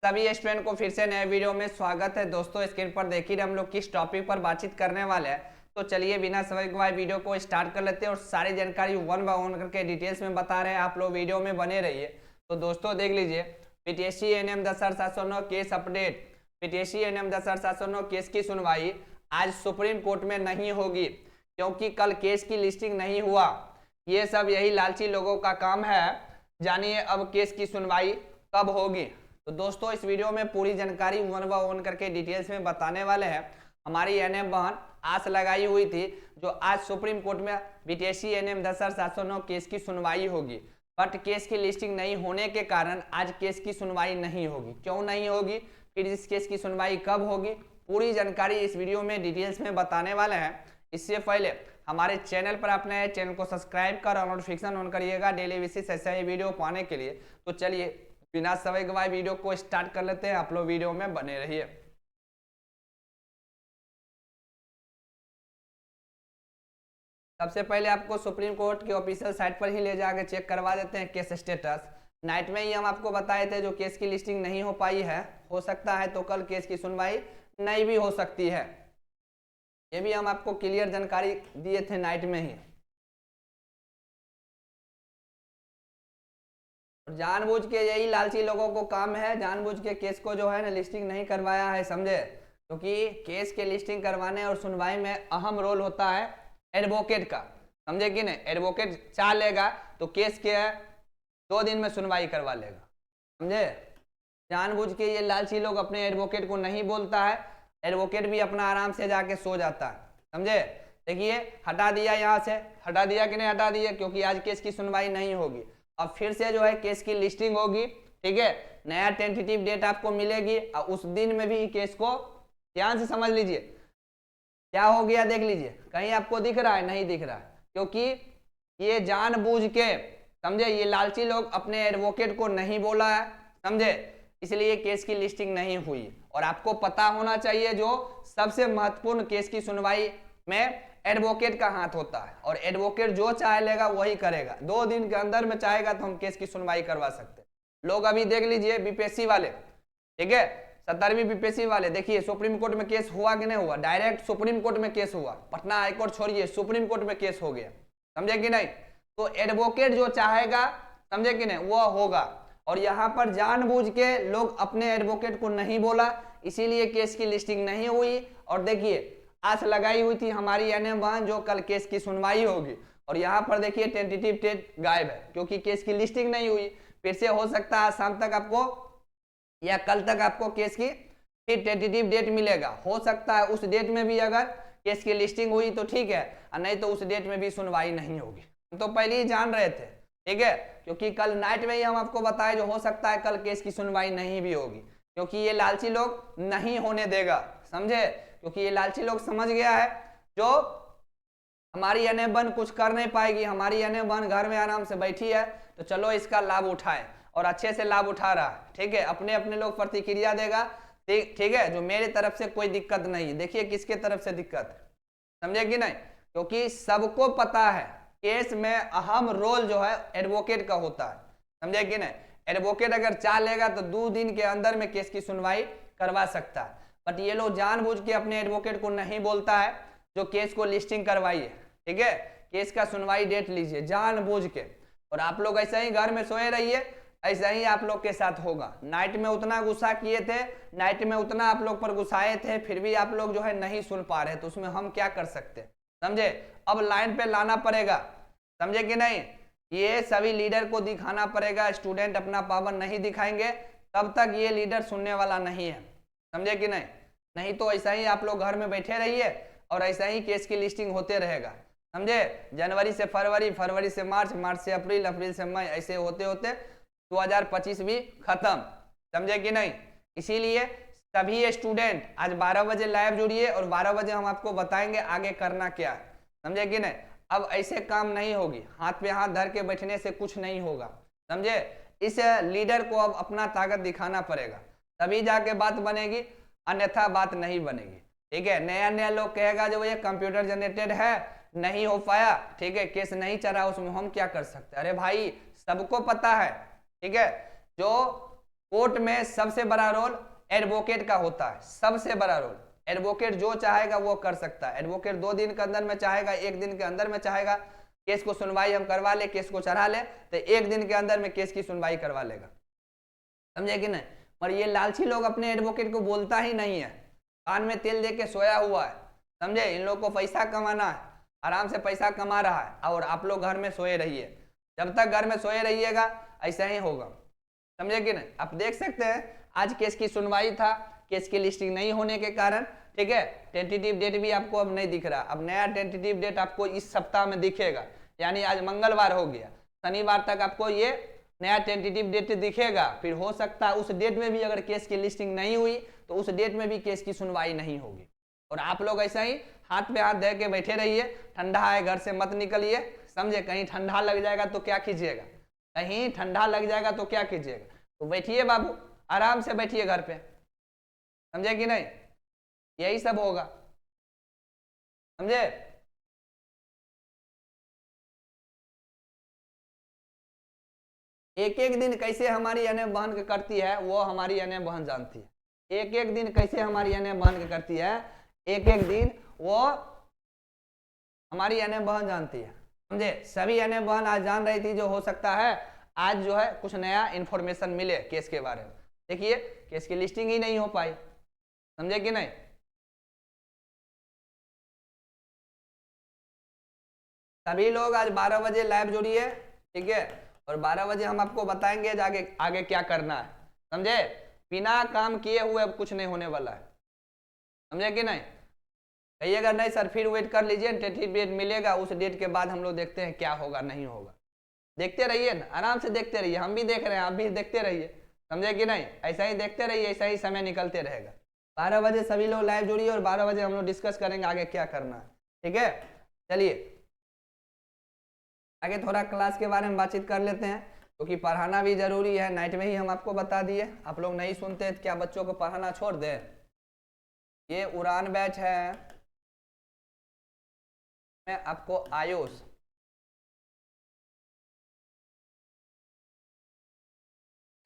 सभी स्टूडेंट को फिर से नए वीडियो में स्वागत है। दोस्तों स्क्रीन पर देखिए हम लोग किस टॉपिक पर बातचीत करने वाले हैं। तो चलिए बिना समय गवाए वीडियो को स्टार्ट कर लेते हैं और सारी जानकारी वन बाय वन करके डिटेल्स में बता रहे हैं। आप लोग वीडियो में बने रहिए। तो दोस्तों देख लीजिए, PTSC NM 10,709 case update. PTSC NM 10,709 case की सुनवाई आज सुप्रीम कोर्ट में नहीं होगी क्योंकि कल केस की लिस्टिंग नहीं हुआ। ये सब यही लालची लोगों का काम है। जानिए अब केस की सुनवाई कब होगी। तो दोस्तों इस वीडियो में पूरी जानकारी वन बाय वन करके डिटेल्स में बताने वाले हैं। हमारी एनएम बहन आस लगाई हुई थी जो आज सुप्रीम कोर्ट में पीटीएससी एनएम 10,709 केस की सुनवाई होगी, बट केस की लिस्टिंग नहीं होने के कारण आज केस की सुनवाई नहीं होगी। क्यों नहीं होगी, फिर इस केस की सुनवाई कब होगी, पूरी जानकारी इस वीडियो में डिटेल्स में बताने वाले हैं। इससे पहले हमारे चैनल पर आप नए चैनल को सब्सक्राइब कर और नोटिफिकेशन ऑन करिएगा डेली बेसिस ऐसा ही वीडियो पाने के लिए। तो चलिए बिना समय गवाए वीडियो को स्टार्ट कर लेते हैं। आप लोग वीडियो में बने रहिए। सबसे पहले आपको सुप्रीम कोर्ट की ऑफिशियल साइट पर ही ले जाकर चेक करवा देते हैं केस स्टेटस। नाइट में ही हम आपको बताए थे जो केस की लिस्टिंग नहीं हो पाई है, हो सकता है तो कल केस की सुनवाई नहीं भी हो सकती है। ये भी हम आपको क्लियर जानकारी दिए थे नाइट में ही। जानबूझ के यही लालची लोगों को काम है, जानबूझ के केस को जो है ना लिस्टिंग नहीं करवाया है, समझे। क्योंकि केस के लिस्टिंग करवाने और सुनवाई में अहम रोल होता है एडवोकेट का, समझे कि नहीं। एडवोकेट चाह लेगा तो केस के 2 दिन में सुनवाई करवा लेगा, समझे। जानबूझ के ये लालची लोग अपने एडवोकेट को नहीं बोलता है, एडवोकेट भी अपना आराम से जाके सो जाता है, समझे। देखिए हटा दिया, यहाँ से हटा दिया कि नहीं हटा दिया, क्योंकि आज केस की सुनवाई नहीं होगी। अब फिर से जो है केस की लिस्टिंग होगी, ठीक है। नया टेंटेटिव डेट आपको मिलेगी और उस दिन में भी केस को ध्यान से समझ लीजिए क्या हो गया। देख लीजिए कहीं आपको दिख रहा है, नहीं दिख रहा है, क्योंकि ये जानबूझ के, समझे, ये लालची लोग अपने एडवोकेट को नहीं बोला है, समझे, इसलिए केस की लिस्टिंग नहीं हुई। और आपको पता होना चाहिए जो सबसे महत्वपूर्ण केस की सुनवाई में एडवोकेट का हाथ होता है, और एडवोकेट जो चाहे लेगा वही करेगा। 2 दिन के अंदर में चाहेगा तो हम केस की सुनवाई करवा सकते हैं। लोग अभी देख लीजिए बीपीएससी वाले, ठीक है, 17वीं बीपीएससी वाले, देखिए सुप्रीम कोर्ट में केस हुआ कि नहीं हुआ। डायरेक्ट सुप्रीम कोर्ट में केस हुआ, पटना हाईकोर्ट छोड़िए, सुप्रीम कोर्ट में केस हो गया, समझे कि नहीं। तो एडवोकेट जो चाहेगा, समझे कि नहीं, वो होगा। और यहाँ पर जानबूझ के लोग अपने एडवोकेट को नहीं बोला, इसीलिए केस की लिस्टिंग नहीं हुई। और देखिए आस लगाई हुई थी हमारी एनएम बहन जो कल केस की सुनवाई होगी, और यहाँ पर देखिए टेंटेटिव डेट गायब है क्योंकि केस की लिस्टिंग नहीं हुई। फिर से हो सकता है शाम तक आपको या कल तक आपको केस की फिर टेंटेटिव डेट मिलेगा। हो सकता है उस डेट में भी अगर केस की लिस्टिंग हुई तो ठीक है, और नहीं तो उस डेट में भी सुनवाई नहीं होगी। हम तो पहले ही जान रहे थे, ठीक है, क्योंकि कल नाइट में ही हम आपको बताए जो हो सकता है कल केस की सुनवाई नहीं भी होगी, क्योंकि ये लालची लोग नहीं होने देगा, समझे। क्योंकि ये लालची लोग समझ गया है जो हमारी एनएम बहन कुछ कर नहीं पाएगी, हमारी एनएम बहन घर में आराम से बैठी है, तो चलो इसका लाभ उठाए, और अच्छे से लाभ उठा रहा है, ठीक है। अपने अपने लोग प्रतिक्रिया देगा, ठीक है, जो मेरी तरफ से कोई दिक्कत नहीं। देखिए किसके तरफ से दिक्कत है, समझे कि नहीं, क्योंकि सबको पता है केस में अहम रोल जो है एडवोकेट का होता है, समझे कि नहीं। एडवोकेट अगर चाह लेगा तो 2 दिन के अंदर में केस की सुनवाई करवा सकता है, बट ये लोग जानबूझ के अपने एडवोकेट को नहीं बोलता है जो केस को लिस्टिंग करवाइए, ठीक है, केस का सुनवाई डेट लीजिए जानबूझ के। और आप लोग ऐसे ही घर में सोए रहिए, ऐसा ही आप लोग के साथ होगा। नाइट में उतना गुस्सा किए थे, नाइट में उतना आप लोग पर गुस्साए थे, फिर भी आप लोग जो है नहीं सुन पा रहे, तो उसमें हम क्या कर सकते हैं, समझे। अब लाइन पे लाना पड़ेगा, समझे कि नहीं। ये सभी लीडर को दिखाना पड़ेगा, स्टूडेंट अपना पावर नहीं दिखाएंगे तब तक ये लीडर सुनने वाला नहीं है, समझे कि नहीं। नहीं तो ऐसा ही आप लोग घर में बैठे रहिए और ऐसा ही केस की लिस्टिंग होते रहेगा, समझे। जनवरी से फरवरी, फरवरी से मार्च, मार्च से अप्रैल, अप्रैल से मई, ऐसे होते होते 2025 भी खत्म, समझे कि नहीं। इसीलिए सभी स्टूडेंट आज 12 बजे लाइव जुड़िए और 12 बजे हम आपको बताएंगे आगे करना क्या है, समझे कि नहीं। अब ऐसे काम नहीं होगी, हाथ पे हाथ धर के बैठने से कुछ नहीं होगा, समझे। इस लीडर को अब अपना ताकत दिखाना पड़ेगा, तभी जाके बात बनेगी, अन्यथा बात नहीं बनेगी, ठीक है। नया नया लोग कहेगा जो ये कंप्यूटर जनरेटेड है, नहीं हो पाया, ठीक है, केस नहीं चला, उसमें हम क्या कर सकते हैं। अरे भाई सबको पता है, ठीक है, जो कोर्ट में सबसे बड़ा रोल एडवोकेट का होता है, सबसे बड़ा रोल। एडवोकेट जो चाहेगा वो कर सकता है। एडवोकेट 2 दिन के अंदर में चाहेगा, 1 दिन के अंदर में चाहेगा केस को सुनवाई हम करवा ले, केस को चढ़ा ले, तो 1 दिन के अंदर में केस की सुनवाई करवा लेगा, समझे कि नहीं। और ये लालची लोग अपने एडवोकेट को बोलता ही नहीं है, कान में तेल दे के सोया हुआ है, समझे। इन लोग को पैसा कमाना है, आराम से पैसा कमा रहा है, और आप लोग घर में सोए रहिए। जब तक घर में सोए रहिएगा ऐसा ही होगा, समझे कि नहीं। आप देख सकते हैं आज केस की सुनवाई था, केस की लिस्टिंग नहीं होने के कारण, ठीक है, टेंटेटिव डेट भी आपको अब नहीं दिख रहा। अब नया टेंटेटिव डेट आपको इस सप्ताह में दिखेगा, यानी आज मंगलवार हो गया, शनिवार तक आपको ये नया टेंटेटिव डेट दिखेगा। फिर हो सकता है उस डेट में भी अगर केस की लिस्टिंग नहीं हुई तो उस डेट में भी केस की सुनवाई नहीं होगी। और आप लोग ऐसा ही हाथ पे हाथ दे के बैठे रहिए, ठंडा है घर से मत निकलिए, समझे। कहीं ठंडा लग जाएगा तो क्या कीजिएगा, कहीं ठंडा लग जाएगा तो क्या कीजिएगा। तो बैठिए बाबू, आराम से बैठिए घर पे, समझे कि नहीं। यही सब होगा, समझे। एक एक दिन कैसे हमारी अनय बहन के करती है वो हमारी अनय बहन जानती है। एक एक दिन कैसे हमारी अनय बहन के करती है, एक एक दिन वो हमारी अनय बहन जानती है, समझे। सभी अनय बहन आज जान रही थी, जो हो सकता है आज जो है कुछ नया इंफॉर्मेशन मिले केस के बारे में। देखिए केस की लिस्टिंग ही नहीं हो पाई, समझे कि नहीं। सभी लोग आज 12 बजे लाइव जुड़िए, ठीक है, और 12 बजे हम आपको बताएंगे आगे आगे क्या करना है, समझे। बिना काम किए हुए अब कुछ नहीं होने वाला है, समझे कि नहीं। कहिएगा नहीं सर फिर वेट कर लीजिए, टेंटेटिव डेट मिलेगा, उस डेट के बाद हम लोग देखते हैं क्या होगा नहीं होगा। देखते रहिए ना, आराम से देखते रहिए, हम भी देख रहे हैं, आप भी देखते रहिए, समझे कि नहीं। ऐसा ही देखते रहिए, ऐसा ही समय निकलते रहेगा। 12 बजे सभी लोग लाइव जुड़िए और 12 बजे हम लोग डिस्कस करेंगे आगे क्या करना है, ठीक है। चलिए आगे थोड़ा क्लास के बारे में बातचीत कर लेते हैं, क्योंकि पढ़ाना भी जरूरी है। नाइट में ही हम आपको बता दिए, आप लोग नहीं सुनते क्या बच्चों को पढ़ाना छोड़ दें। ये उड़ान बैच है, मैं आपको आयुष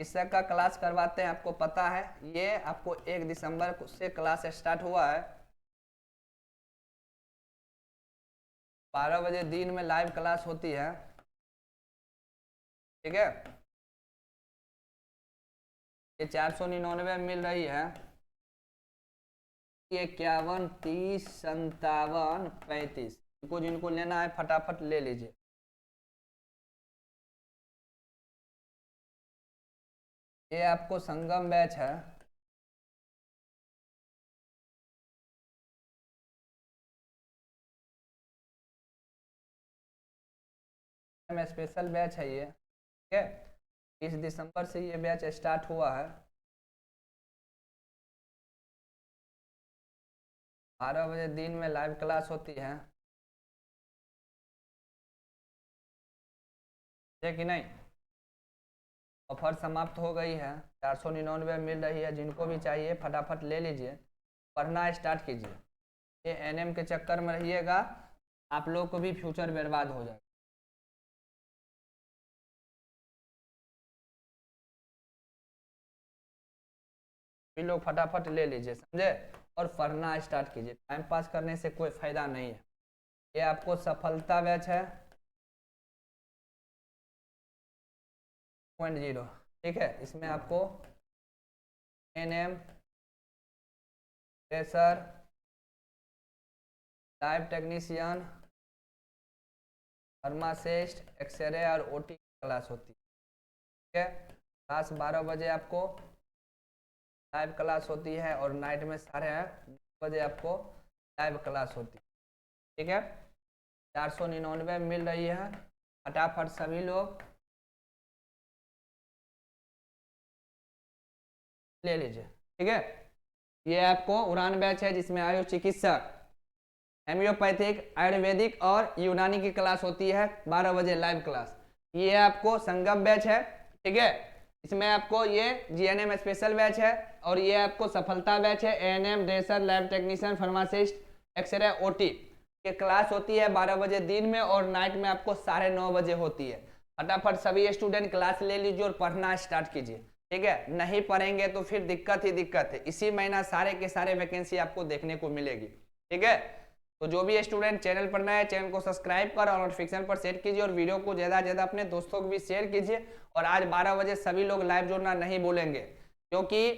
शिक्षक का क्लास करवाते हैं, आपको पता है। ये आपको 1 दिसंबर से क्लास स्टार्ट हुआ है। 12 बजे दिन में लाइव क्लास होती है, ठीक है। ये 499 मिल रही है, 51 30 57 35। इनको जिनको लेना है फटाफट ले लीजिए। ये आपको संगम बैच है, स्पेशल बैच है ये, ठीक है। 30 दिसंबर से ये बैच स्टार्ट हुआ है। 12 बजे दिन में लाइव क्लास होती है, ठीक कि नहीं। ऑफर समाप्त हो गई है, 499 मिल रही है, जिनको भी चाहिए फटाफट ले लीजिए, पढ़ना स्टार्ट कीजिए। ये एनएम के चक्कर में रहिएगा, आप लोग को भी फ्यूचर बर्बाद हो जाएगा। भी लोग फटाफट ले लीजिए, समझे, और पढ़ना स्टार्ट कीजिए। टाइम पास करने से कोई फायदा नहीं है। ये आपको सफलता बैच है 0.0, ठीक है। इसमें आपको NM pressure live technician pharmacist X ray और ओटी क्लास होती है, ठीक है। क्लास 12 बजे आपको लाइव क्लास होती है और नाइट में 9:30 बजे आपको लाइव क्लास होती है, ठीक है। 499 मिल रही है, फटाफट सभी लोग ले लीजिए, ठीक है। ये आपको उड़ान बैच है, जिसमें आयुष चिकित्सक, हेम्योपैथिक, आयुर्वेदिक और यूनानी की क्लास होती है, 12 बजे लाइव क्लास। ये आपको संगम बैच है, ठीक है। इसमें आपको ये जीएनएम स्पेशल बैच है, और ये आपको सफलता बैच है, ANM dresser lab technician pharmacist X ray OT. ये क्लास होती है 12 बजे दिन में, और नाइट में आपको 9:30 बजे होती है। फटाफट सभी स्टूडेंट क्लास ले लीजिए और पढ़ना स्टार्ट कीजिए, ठीक है, नहीं पढ़ेंगे तो फिर दिक्कत ही दिक्कत है। इसी महीना सारे के सारे वैकेंसी आपको देखने को मिलेगी। ठीक है, तो जो भी स्टूडेंट चैनल पर नए हैं, चैनल को सब्सक्राइब कर और नोटिफिकेशन पर सेट कीजिए और वीडियो को ज़्यादा से ज़्यादा अपने दोस्तों को भी शेयर कीजिए। और आज 12 बजे सभी लोग लाइव जुड़ना नहीं भूलेंगे, क्योंकि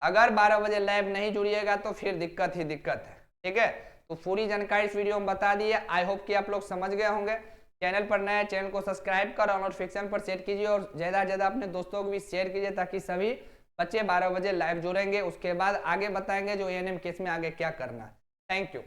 अगर 12 बजे लाइव नहीं जुड़िएगा तो फिर दिक्कत ही दिक्कत है। ठीक है, तो पूरी जानकारी इस वीडियो में बता दी है। आई होप कि आप लोग समझ गए होंगे। चैनल पर नए, चैनल को सब्सक्राइब कर और नोटिफिकेशन पर सेट कीजिए और ज़्यादा से ज़्यादा अपने दोस्तों को भी शेयर कीजिए, ताकि सभी बच्चे 12 बजे लाइव जुड़ेंगे। उसके बाद आगे बताएंगे जो एएनएम केस में आगे क्या करना है। Thank you.